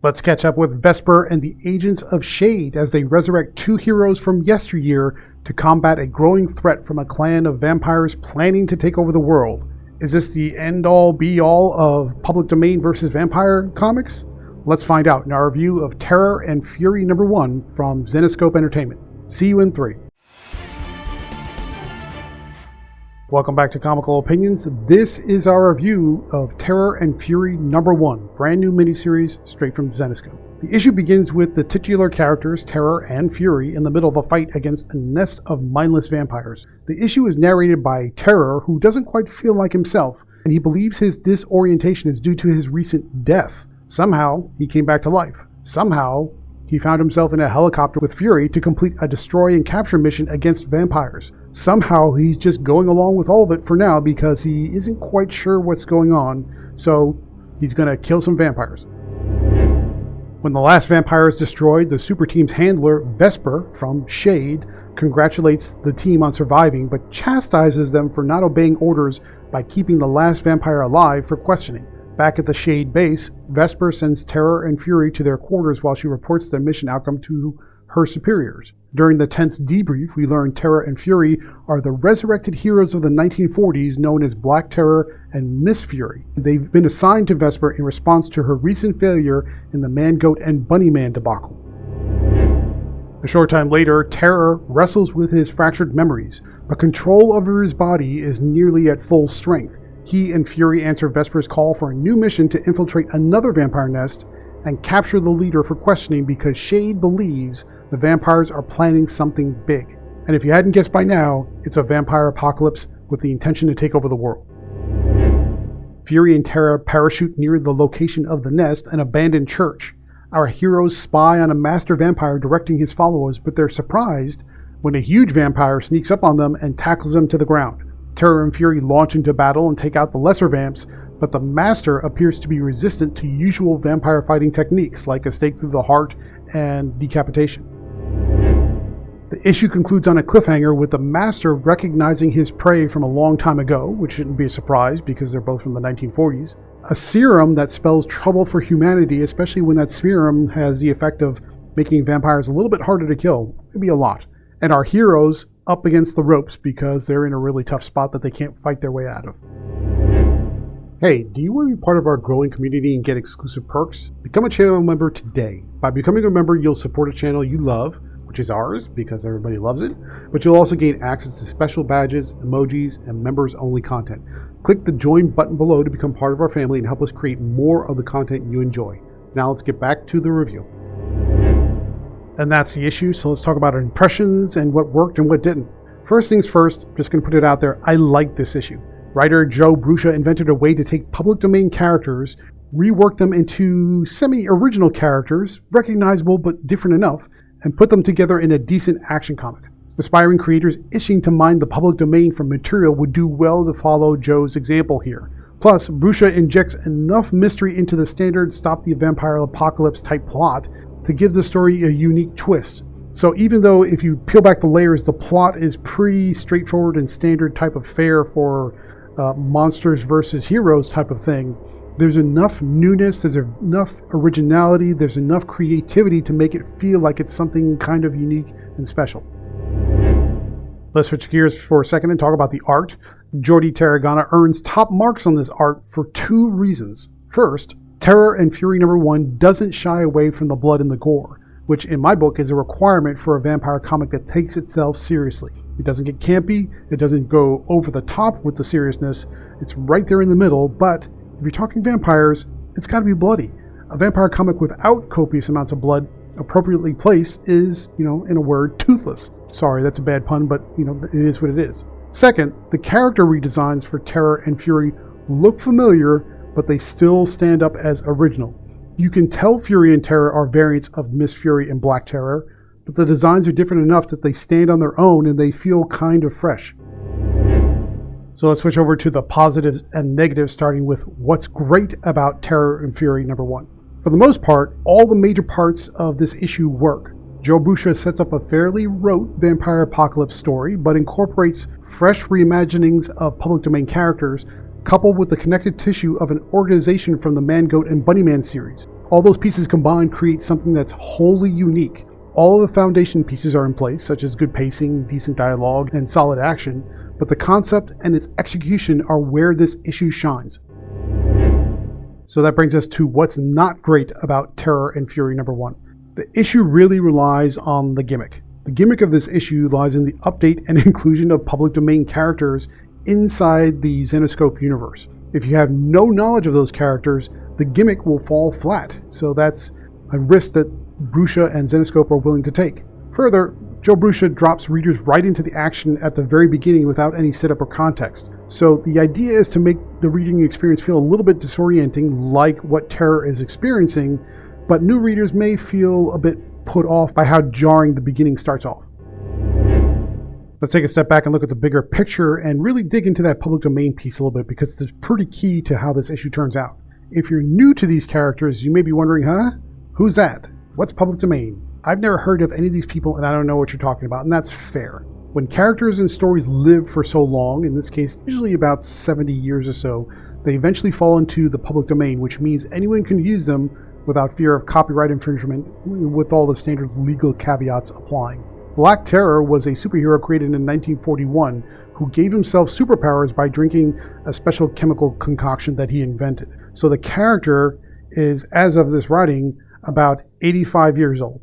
Let's catch up with Vesper and the agents of S.H.A.D.E as they resurrect two heroes from yesteryear to combat a growing threat from a clan of vampires planning to take over the world. Is this the end-all be-all of public domain versus vampire comics? Let's find out in our review of Terror and Fury #1 from Zenescope Entertainment. See you in 3. Welcome back to Comical Opinions. This is our review of Terror and Fury #1, brand new miniseries straight from Zenescope. The issue begins with the titular characters, Terror and Fury, in the middle of a fight against a nest of mindless vampires. The issue is narrated by Terror, who doesn't quite feel like himself, and he believes his disorientation is due to his recent death. Somehow, he came back to life. Somehow, he found himself in a helicopter with Fury to complete a destroy and capture mission against vampires. Somehow, he's just going along with all of it for now because he isn't quite sure what's going on, so he's gonna kill some vampires. When the last vampire is destroyed, the super team's handler, Vesper, from S.H.A.D.E, congratulates the team on surviving, but chastises them for not obeying orders by keeping the last vampire alive for questioning. Back at the S.H.A.D.E base, Vesper sends Terror and Fury to their quarters while she reports their mission outcome to her superiors. During the tense debrief, we learn Terror and Fury are the resurrected heroes of the 1940s known as Black Terror and Miss Fury. They've been assigned to Vesper in response to her recent failure in the Man-Goat and Bunny-Man debacle. A short time later, Terror wrestles with his fractured memories, but control over his body is nearly at full strength. He and Fury answer Vesper's call for a new mission to infiltrate another vampire nest and capture the leader for questioning because S.H.A.D.E believes the vampires are planning something big. And if you hadn't guessed by now, it's a vampire apocalypse with the intention to take over the world. Fury and Terror parachute near the location of the nest, an abandoned church. Our heroes spy on a master vampire directing his followers, but they're surprised when a huge vampire sneaks up on them and tackles them to the ground. Terror and Fury launch into battle and take out the lesser vamps, but the master appears to be resistant to usual vampire fighting techniques like a stake through the heart and decapitation. The issue concludes on a cliffhanger with the master recognizing his prey from a long time ago, which shouldn't be a surprise because they're both from the 1940s. A serum that spells trouble for humanity, especially when that serum has the effect of making vampires a little bit harder to kill, maybe a lot. And our heroes up against the ropes because they're in a really tough spot that they can't fight their way out of. Hey, do you want to be part of our growing community and get exclusive perks? Become a channel member today. By becoming a member, you'll support a channel you love, which is ours because everybody loves it, but you'll also gain access to special badges, emojis, and members-only content. Click the join button below to become part of our family and help us create more of the content you enjoy. Now let's get back to the review. And that's the issue, so let's talk about our impressions and what worked and what didn't. First things first, just going to put it out there, I like this issue. Writer Joe Bruscia invented a way to take public domain characters, rework them into semi-original characters, recognizable but different enough, and put them together in a decent action comic. Aspiring creators itching to mine the public domain for material would do well to follow Joe's example here. Plus, Bruscia injects enough mystery into the standard stop the vampire apocalypse type plot to give the story a unique twist. So even though if you peel back the layers, the plot is pretty straightforward and standard type of fare for monsters versus heroes type of thing, there's enough newness, there's enough originality, there's enough creativity to make it feel like it's something kind of unique and special. Let's switch gears for a second and talk about the art. Jordi Tarragona earns top marks on this art for two reasons. First, Terror and Fury #1 doesn't shy away from the blood and the gore, which in my book is a requirement for a vampire comic that takes itself seriously. It doesn't get campy, it doesn't go over the top with the seriousness, it's right there in the middle, but if you're talking vampires, it's gotta be bloody. A vampire comic without copious amounts of blood appropriately placed is, in a word, toothless. Sorry, that's a bad pun, but it is what it is. Second, the character redesigns for Terror and Fury look familiar, but they still stand up as original. You can tell Fury and Terror are variants of Miss Fury and Black Terror, but the designs are different enough that they stand on their own and they feel kind of fresh. So let's switch over to the positives and negatives, starting with what's great about Terror and Fury #1. For the most part, all the major parts of this issue work. Joe Bruscia sets up a fairly rote vampire apocalypse story, but incorporates fresh reimaginings of public domain characters, coupled with the connective tissue of an organization from the Man-Goat and Bunny-Man series. All those pieces combined create something that's wholly unique. All of the foundation pieces are in place, such as good pacing, decent dialogue, and solid action, but the concept and its execution are where this issue shines. So that brings us to what's not great about Terror and Fury #1. The issue really relies on the gimmick. The gimmick of this issue lies in the update and inclusion of public domain characters inside the Zenescope universe. If you have no knowledge of those characters, the gimmick will fall flat. So that's a risk that Brusha and Zenescope are willing to take. Further, Joe Brusha drops readers right into the action at the very beginning without any setup or context. So the idea is to make the reading experience feel a little bit disorienting, like what Terror is experiencing, but new readers may feel a bit put off by how jarring the beginning starts off. Let's take a step back and look at the bigger picture and really dig into that public domain piece a little bit, because it's pretty key to how this issue turns out. If you're new to these characters, you may be wondering, who's that? What's public domain? I've never heard of any of these people and I don't know what you're talking about, and that's fair. When characters and stories live for so long, in this case usually about 70 years or so, they eventually fall into the public domain, which means anyone can use them without fear of copyright infringement, with all the standard legal caveats applying. Black Terror was a superhero created in 1941 who gave himself superpowers by drinking a special chemical concoction that he invented. So the character is, as of this writing, about 85 years old.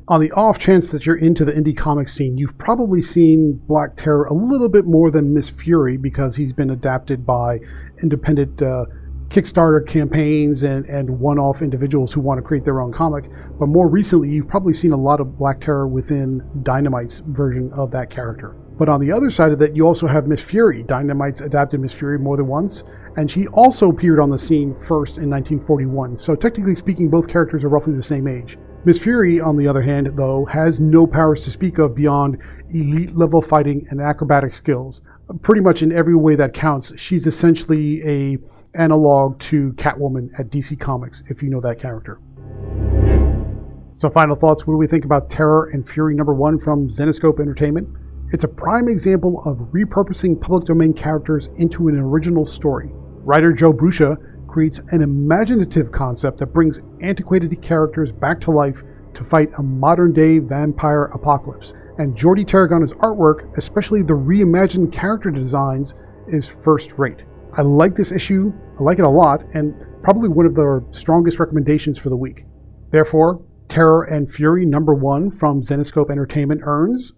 On the off chance that you're into the indie comic scene, you've probably seen Black Terror a little bit more than Miss Fury, because he's been adapted by independent Kickstarter campaigns and one-off individuals who want to create their own comic. But more recently, you've probably seen a lot of Black Terror within Dynamite's version of that character. But on the other side of that, you also have Miss Fury. Dynamite's adapted Miss Fury more than once, and she also appeared on the scene first in 1941. So technically speaking, both characters are roughly the same age. Miss Fury, on the other hand, though, has no powers to speak of beyond elite-level fighting and acrobatic skills. Pretty much in every way that counts, she's essentially a analog to Catwoman at DC Comics, if you know that character. So final thoughts, what do we think about Terror and Fury #1 from Zenescope Entertainment? It's a prime example of repurposing public domain characters into an original story. Writer Joe Brusha creates an imaginative concept that brings antiquated characters back to life to fight a modern-day vampire apocalypse. And Jordi Tarragana's artwork, especially the reimagined character designs, is first-rate. I like this issue, I like it a lot, and probably one of the strongest recommendations for the week. Therefore, Terror and Fury #1 from Zenescope Entertainment earns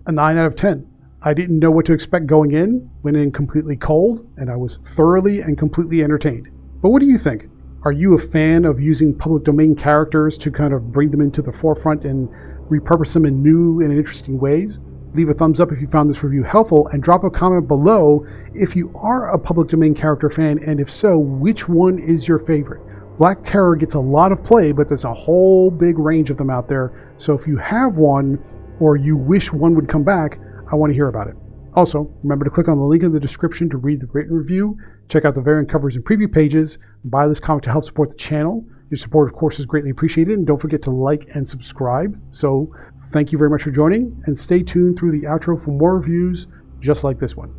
a 9 out of 10. I didn't know what to expect going in, went in completely cold, and I was thoroughly and completely entertained. But what do you think? Are you a fan of using public domain characters to kind of bring them into the forefront and repurpose them in new and interesting ways? Leave a thumbs up if you found this review helpful, and drop a comment below if you are a public domain character fan, and if so, which one is your favorite? Black Terror gets a lot of play, but there's a whole big range of them out there, so if you have one, or you wish one would come back, I want to hear about it. Also, remember to click on the link in the description to read the written review, check out the variant covers and preview pages, buy this comic to help support the channel. Your support, of course, is greatly appreciated, and don't forget to like and subscribe. So, thank you very much for joining, and stay tuned through the outro for more reviews just like this one.